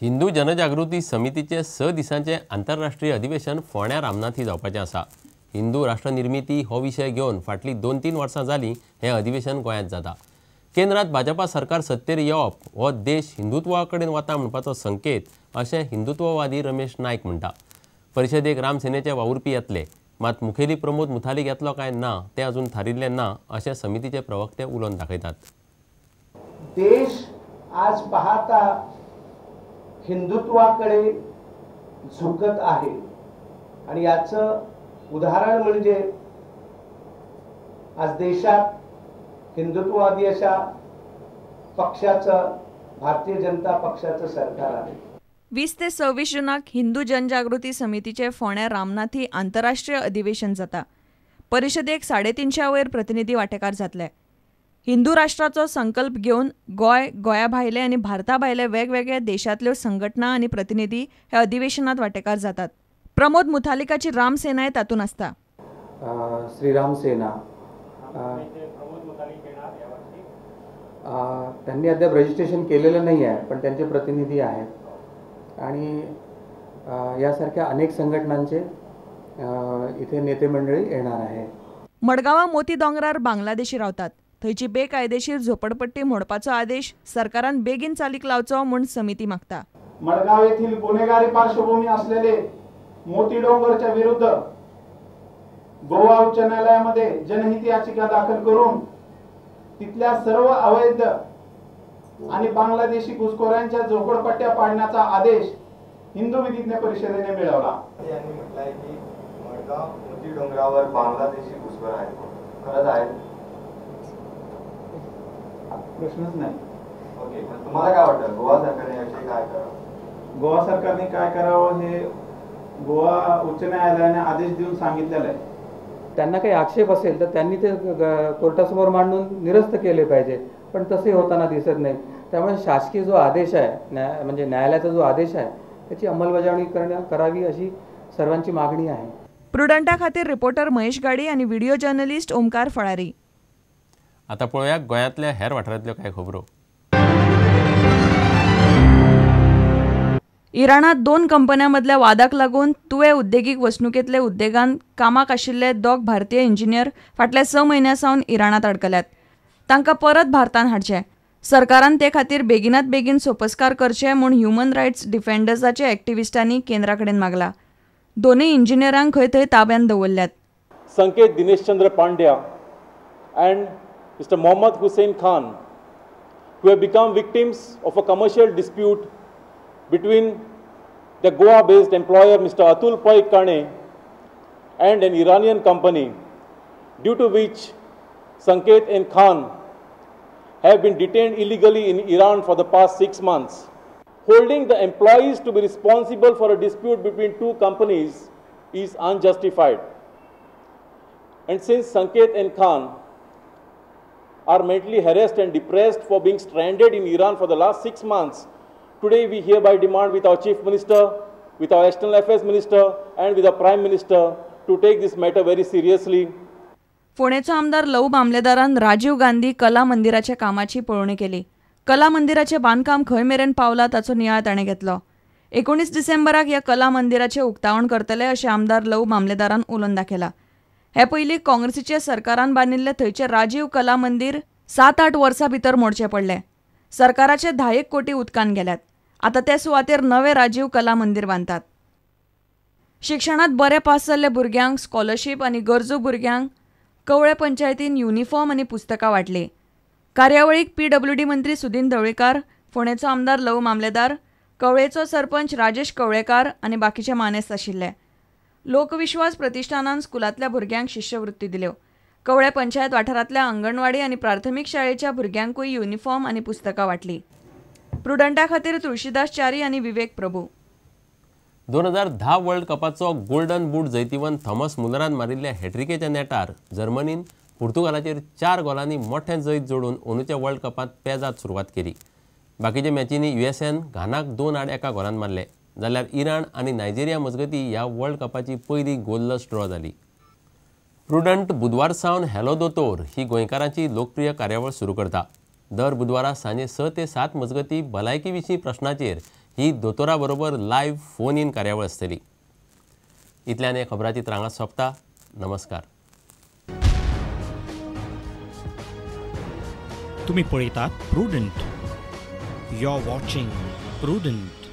हिंदू जनजागृती समितीचे 6 दिसांचे आंतरराष्ट्रीय अधिवेशन फोंड्या रामनाथी जावपाचें आसा। हिंदू राष्ट्र निर्मिती हो विशय घेवन फाटली 2-3 वर्सां जाली हे अधिवेशन गोंयांत जाता। केंद्रात भाजपा सरकार सत्तेर येवप हो देश हिंदुत्वा कडेन वता म्हणपाचो संकेत अशें हिंदुत्ववादी रमेश नायक म्हणटा। परिशदेक रामसेनेचे वावुरपी येतले, मात मुखेली प्रमोद मुथालीक येतलो काय ना तें अजून थारिल्लें ना अशें समितीचे प्रवक्ते उलोवन दाखयतात। देश आज पाहता हिंदुत्वाकडे झुकत आहे आणि याचं उदाहरण म्हणजे आज देशात हिंदुत्ववादी अशा पक्षाचं भारतीय जनता पक्षाचं सरकार आहे। 20 ते 26 जुनाक हिंदू जनजागृती समितीचे फोंड्या रामनाथी आंतरराष्ट्रीय अधिवेशन जाता। परिशदेक 350 वयर प्रतिनिधी वांटेकार जातले। हिंदू राष्ट्राचो संकल्प घेवन गोया भायले आणि भारता भायले वेगवेगळ्या देशांतल्यो संघटना आणि प्रतिनिधी हे अधिवेशनात वांटेकार जातात। प्रमोद मुथालिकाची रामसेनाय तातूंत आसता। श्रीराम सेना त्यांनी अद्याप रजिस्ट्रेशन केलेलं नाही आहे, पण त्यांचे प्रतिनिधी आहेत आणि यासारख्या अनेक संघटनांचे इथे नेते मंडळी येणार आहे। मडगांवां मोती दोंगरार बांगलादेशी रावतात। थंयची बेकायदेशीर झोपडपट्टी मोडपाचो आदेश सरकारान बेगीन चालीक लावचो म्हूण समिती मागता। मडगाव येथील गुन्हेगारी पार्श्वभूमी असलेले मोती डोंगरच्या विरुद्ध गोवा उच्च न्यायालयामध्ये जनहित याचिका दाखल करून तिथल्या सर्व अवैध आणि बांगलादेशी घुसखोरांच्या झोपडपट्ट्या पाडण्याचा आदेश हिंदू विधिज्ञ परिषदेने मिळवला। यांनी म्हटलंय की मडगाव मोती डोंगरावर बांगलादेशी घुसखोर आहेत, खरंच आहे? प्रश्नच नाही। ओके, पण तुम्हाला काय वाटतं गोवा सरकारने याविषयी काय करावं? गोवा सरकारने काय करावं हे गोवा उच्च न्यायालयाने आदेश देऊन सांगितलेलं आहे। त्यांना काही आक्षेप असेल तर त्यांनी ते कोर्टासमोर मांडून निरस्त केले पाहिजे, पण तसे होताना दिसत नाही। त्यामुळे शासकीय जो आदेश आहे म्हणजे न्यायालयाचा जो आदेश आहे त्याची अंमलबजावणी करावी अशी सर्वांची मागणी आहे। प्रुडंटा खातीर रिपोर्टर महेश गाडी आणि व्हिडिओ जर्नलिस्ट ओमकार फळारी। आता पळोवया गोंयांतल्या हेर वाठारांतल्यो कांय खबरो। इराणात 2 कंपन्यांमदल्या वादाक लागून तुवे उद्देगीक वसणुकेंतले उद्देगांत कामाक आशिल्ले 2 भारतीय इंजिनियर फाटल्या 6 म्हयन्यां सावन इराणात अडकल्यात। तांकां परत भारतांत हाडचे। सरकारान ते खातीर बेगिनात बेगीन सोपस्कार करचे म्हूण ह्युमन रायट्स डिफेंडर्साच्या एक्टिविस्टांनी केंद्रा कडेन मागला। दोनूय इंजिनियरांक खंय थंय ताब्यात दवरल्यात। संकेत Dinesh Chandra Pandya and Mr. Mohammad Hussain Khan, who have become victims of a commercial dispute between the Goa-based employer Mr. Atul Pai Kane and an Iranian company, due to which Sanket and Khan have been detained illegally in Iran for the past 6 months. Holding the employees to be responsible for a dispute between 2 companies is unjustified. And since Sanket and Khan are mentally harassed and depressed for being stranded in Iran for the last 6 months, today we hereby demand with our Chief Minister, with our External Affairs Minister and with our Prime Minister to take this matter very seriously. फोंडेचो आमदार लव मामलेदारान राजीव गांधी कला मंदिराच्या कामाची पळोवणी केली। कला मंदिराचे बांदकाम खंय मेरेन पावला ताचो नियाळ ताणें घेतलो। 19 डिसेंबराक ह्या कला मंदिराचे उक्तावण करतले अशें आमदार लव मामलेदारान उलोवन दाखयला। हे पयलीं काँग्रेसीच्या सरकारान बांदिल्ले थंयचे राजीव कला मंदिर 7-8 वर्सां भितर मोडचे पडले। सरकाराचे 10 कोटी उदकान गेल्यात। आता ते सुवातेर नवे राजीव कला मंदिर बांदतात। शिक्षणात बरे पास जाल्ल्या भुरग्यांक स्कॉलरशीप आनी गरजू भुरग्यांक कवळे पंचायतीन युनिफॉर्म आनी पुस्तकां वाटली। कार्यावळीक PWD मंत्री सुदीन ढवळीकार, फोंडेचो आमदार लव मामलेदार, कवळेचो सरपंच राजेश कवळेकार आनी बाकीचे मानेस्त आशिल्ले। लोकविश्वास प्रतिष्ठानान स्कुलांतल्या भुरग्यांक शिश्यवृत्ती दिल्यो। कवळे पंचायत वाठारांतल्या अंगणवाडी आनी प्राथमीक शाळेच्या भुरग्यांकूय युनिफॉर्म आनी पुस्तकां वाटली। प्रुडंटा खातीर तुळशीदास च्यारी आनी विवेक प्रभू। 2010 वर्ल्ड कपाचो गोल्डन बूट जैतिवंत थॉमस मुलरान मारिल्ल्या हॅट्रिकेच्या नेटार जर्मनीन पुर्तुगालाचेर 4 गोलांनी मोठें जैत जोडून अंदूच्या वर्ल्ड कपांत पेजात सुरवात केली। बाकीच्या मॅचींनी युएसएन घानाक 2-8 गोलांन मारले, जाल्यार इराण आनी नायजेरिया मजगतीं ह्या वर्ल्ड कपाची पयली गोललस ड्रॉ जाली। प्रुडंट बुधवार सावन हॅलो दोतोर ही गोंयकारांची लोकप्रिय कार्यावळ सुरू करता। दर बुधवारा सांजे 6 ते 7 मजगती भलायकी विशीं प्रश्नाचेर ही दोतोरा बरोबर लायव्ह फोन इन कार्यावळ आसतली. इतल्यान हे खबराची त्रांगात सोंपता. नमस्कार. तुम्ही पळयतात Prudent. You are watching prudent.